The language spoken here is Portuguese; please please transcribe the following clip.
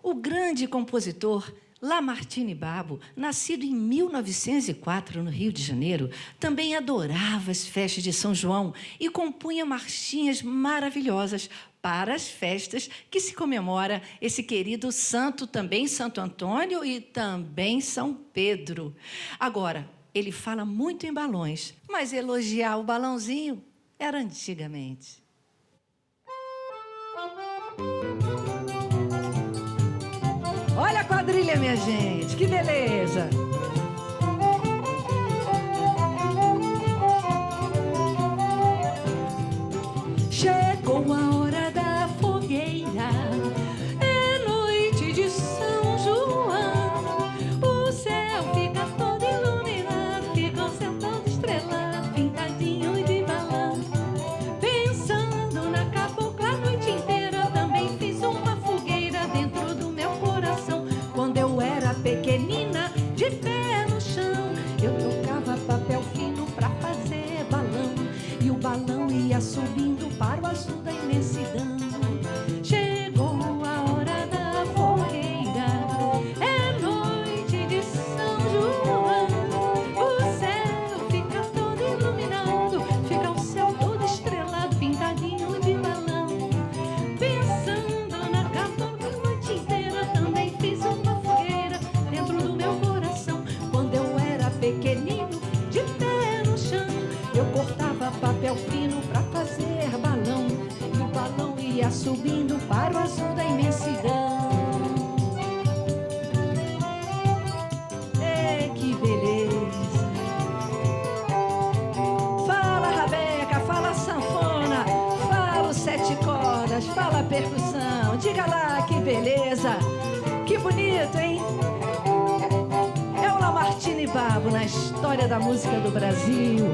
O grande compositor Lamartine Babo, nascido em 1904 no Rio de Janeiro, também adorava as festas de São João e compunha marchinhas maravilhosas para as festas que se comemora esse querido santo, também Santo Antônio e também São Pedro. Agora, ele fala muito em balões, mas elogiar o balãozinho era antigamente. Olha a quadrilha, minha gente, que beleza! Chegou a hora da fogueira, é noite de São João. O céu fica todo iluminado, fica o céu todo estrelado, pintadinho de balão. Pensando na cabocla a noite inteira, também fiz uma fogueira dentro do meu coração. Quando eu era pequenina, de pé no chão, eu tocava papel fino pra fazer balão, e o balão ia subindo para o azul da imensidão. Chegou a hora da fogueira, é noite de São João. O céu fica todo iluminado, fica o céu todo estrelado, pintadinho de balão. Pensando na cabocla a noite inteira, também fiz uma fogueira dentro do meu coração. Quando eu era pequenino, de pé no chão, eu cortava papel fino pra fazer balão, e o balão ia subindo para o azul da imensidão. Que beleza! Fala rabeca, fala sanfona, fala os sete cordas, fala percussão. Diga lá, que beleza! Que bonito, hein? É o Lamartine Babo na história da música do Brasil.